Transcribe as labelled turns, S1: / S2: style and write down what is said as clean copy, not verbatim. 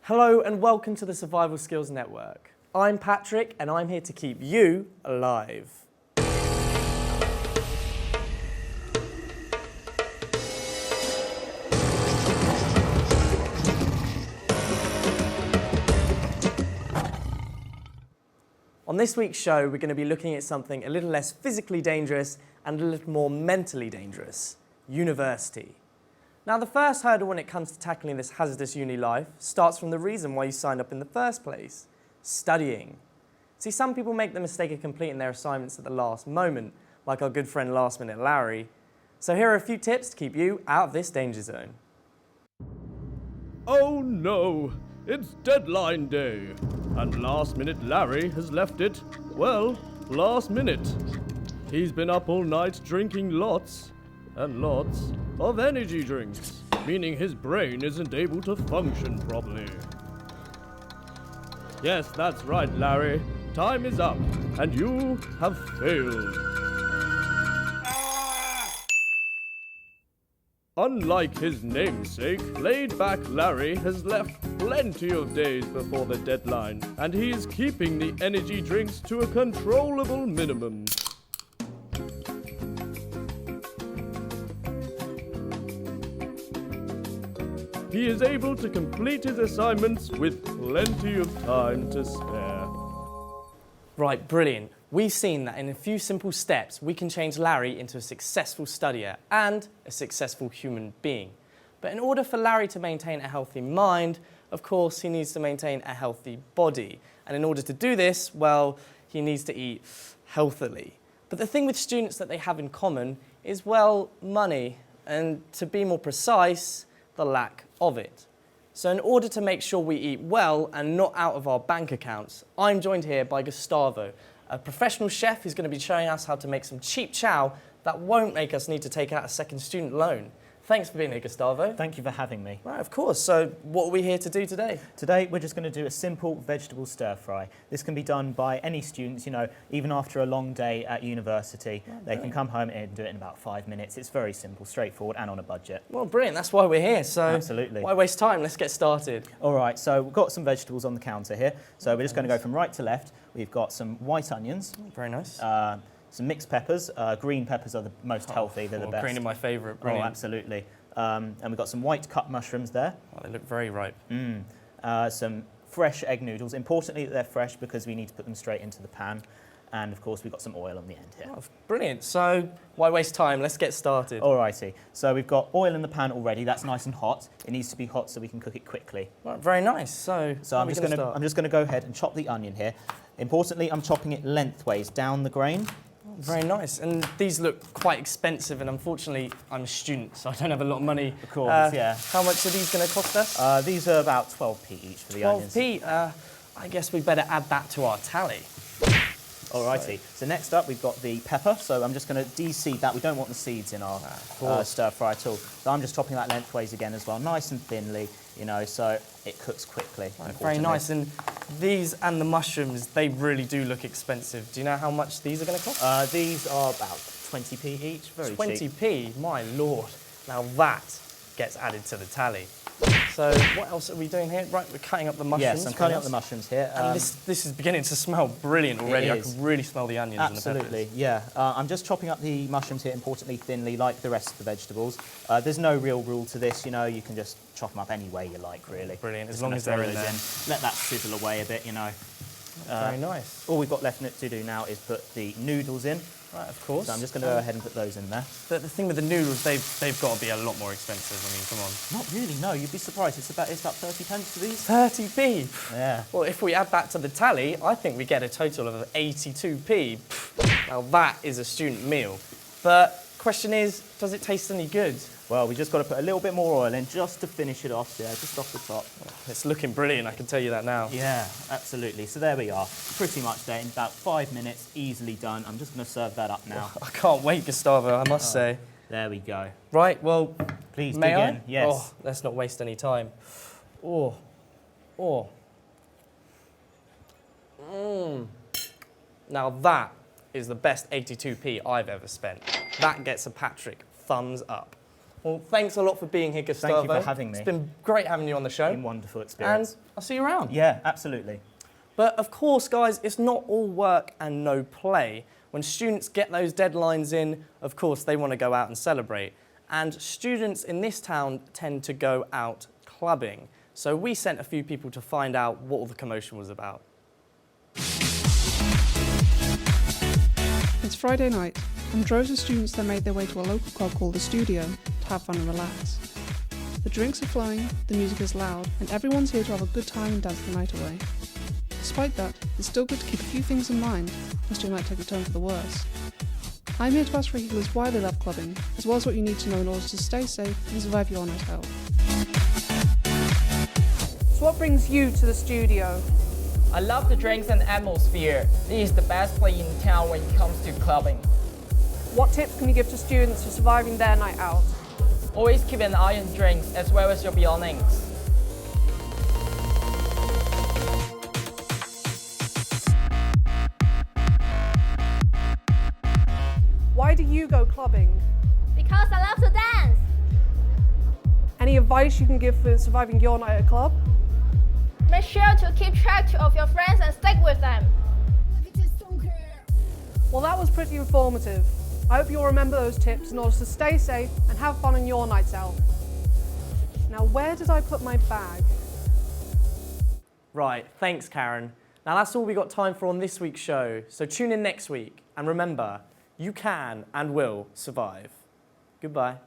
S1: Hello and welcome to the Survival Skills Network. I'm Patrick and I'm here to keep you alive. On this week's show, we're going to be looking at something a little less physically dangerous and a little more mentally dangerous: university. Now, the first hurdle when it comes to tackling this hazardous uni life starts from the reason why you signed up in the first place: studying. See, some people make the mistake of completing their assignments at the last moment, like our good friend Last Minute Larry. So here are a few tips to keep you out of this danger zone.
S2: Oh no, it's deadline day, and Last Minute Larry has left it, well, last minute. He's been up all night drinking lots and lots of energy drinks, meaning his brain isn't able to function properly. Yes, that's right, Larry. Time is up, and you have failed. Unlike his namesake, laid-back Larry has left plenty of days before the deadline, and he's keeping the energy drinks to a controllable minimum. He is able to complete his assignments with plenty of time to spare.
S1: Right, brilliant. We've seen that in a few simple steps, we can change Larry into a successful studier and a successful human being. But in order for Larry to maintain a healthy mind, of course, he needs to maintain a healthy body. And in order to do this, well, he needs to eat healthily. But the thing with students that they have in common is, well, money. And to be more precise, the lack of it. So in order to make sure we eat well and not out of our bank accounts, I'm joined here by Gustavo, a professional chef who's going to be showing us how to make some cheap chow that won't make us need to take out a second student loan. Thanks for being here, Gustavo.
S3: Thank you for having me.
S1: Right, of course. So what are we here to do today?
S3: Today we're just going to do a simple vegetable stir fry. This can be done by any students, you know, even after a long day at university. They can come home and do it in about 5 minutes. It's very simple, straightforward and on a budget.
S1: Well, brilliant. That's why we're here. So
S3: absolutely.
S1: Why waste time? Let's get started.
S3: All right, so we've got some vegetables on the counter here. So we're just going to go from right to left. We've got some white onions.
S1: Very nice.
S3: Some mixed peppers. Green peppers are the most healthy. They're the best.
S1: Green are my favourite.
S3: Oh, absolutely. And we've got some white cut mushrooms there.
S1: Oh, they look very ripe.
S3: Some fresh egg noodles. Importantly that they're fresh because we need to put them straight into the pan. And of course we've got some oil on the end here.
S1: Oh, brilliant. So why waste time? Let's get started.
S3: Alrighty. So we've got oil in the pan already. That's nice and hot. It needs to be hot so we can cook it quickly.
S1: Right, very nice. So
S3: I'm just going to go ahead and chop the onion here. Importantly, I'm chopping it lengthways down the grain.
S1: Very nice. And these look quite expensive, and unfortunately, I'm a student, so I don't have a lot of money.
S3: Of course, yeah.
S1: How much are these going to cost us?
S3: These are about 12p each for the onions.
S1: 12p? I guess we better add that to our tally.
S3: Alrighty. So next up, we've got the pepper. So I'm just going to de-seed that. We don't want the seeds in our stir fry at all. So I'm just chopping that lengthways again as well, nice and thinly, you know, so it cooks quickly.
S1: Right, very nice. And these and the mushrooms, they really do look expensive. Do you know how much these are going to cost?
S3: These are about 20p each. Very cheap.
S1: 20p? My lord. Now that gets added to the tally. So what else are we doing here? Right, we're cutting up the mushrooms.
S3: Yes, I'm cutting up the mushrooms here.
S1: And this is beginning to smell brilliant already. I can really smell the onions and the peppers.
S3: Absolutely, yeah. I'm just chopping up the mushrooms here, importantly thinly, like the rest of the vegetables. There's no real rule to this, you know. You can just chop them up any way you like, really.
S1: Brilliant,
S3: as
S1: long as they're in there.
S3: Let that sizzle away a bit, you know.
S1: Very nice.
S3: All we've got left to do now is put the noodles in.
S1: Right, of course.
S3: So I'm just going to go ahead and put those in there.
S1: But the thing with the noodles, they've got to be a lot more expensive. I mean, come on.
S3: Not really, no. You'd be surprised. It's about 30 pence for these.
S1: 30p?
S3: Yeah.
S1: Well, if we add that to the tally, I think we get a total of 82p. Now that is a student meal. But question is, does it taste any good?
S3: Well, we just got to put a little bit more oil in just to finish it off, yeah, just off the top.
S1: It's looking brilliant, I can tell you that now.
S3: Yeah, absolutely. So there we are. Pretty much there in about 5 minutes, easily done. I'm just going to serve that up now.
S1: I can't wait, Gustavo, I must say.
S3: There we go.
S1: Right, well,
S3: please
S1: may
S3: dig
S1: I?
S3: in. Yes.
S1: Oh, let's not waste any time. Now that is the best 82p I've ever spent. That gets a Patrick thumbs up. Well, thanks a lot for being here, Gustavo.
S3: Thank you for having me.
S1: It's been great having you on the show.
S3: Been a wonderful experience.
S1: And I'll see you around.
S3: Yeah, absolutely.
S1: But of course, guys, it's not all work and no play. When students get those deadlines in, of course, they want to go out and celebrate. And students in this town tend to go out clubbing. So we sent a few people to find out what all the commotion was about.
S4: It's Friday night, and droves of students that made their way to a local club called The Studio to have fun and relax. The drinks are flowing, the music is loud, and everyone's here to have a good time and dance the night away. Despite that, it's still good to keep a few things in mind, lest you might take a turn for the worse. I'm here to ask regulars why they love clubbing, as well as what you need to know in order to stay safe and survive your night out.
S5: So what brings you to the studio?
S6: I love the drinks and atmosphere. This is the best place in town when it comes to clubbing.
S5: What tips can you give to students for surviving their night out?
S6: Always keep an eye on drinks as well as your belongings.
S5: Why do you go clubbing?
S7: Because I love to dance.
S5: Any advice you can give for surviving your night at a club?
S7: Make sure to keep track of your friends and stick with them.
S5: Well, that was pretty informative. I hope you'll remember those tips in order to stay safe and have fun on your nights out. Now, where did I put my bag?
S1: Right, thanks, Karen. Now that's all we got time for on this week's show. So tune in next week. And remember, you can and will survive. Goodbye.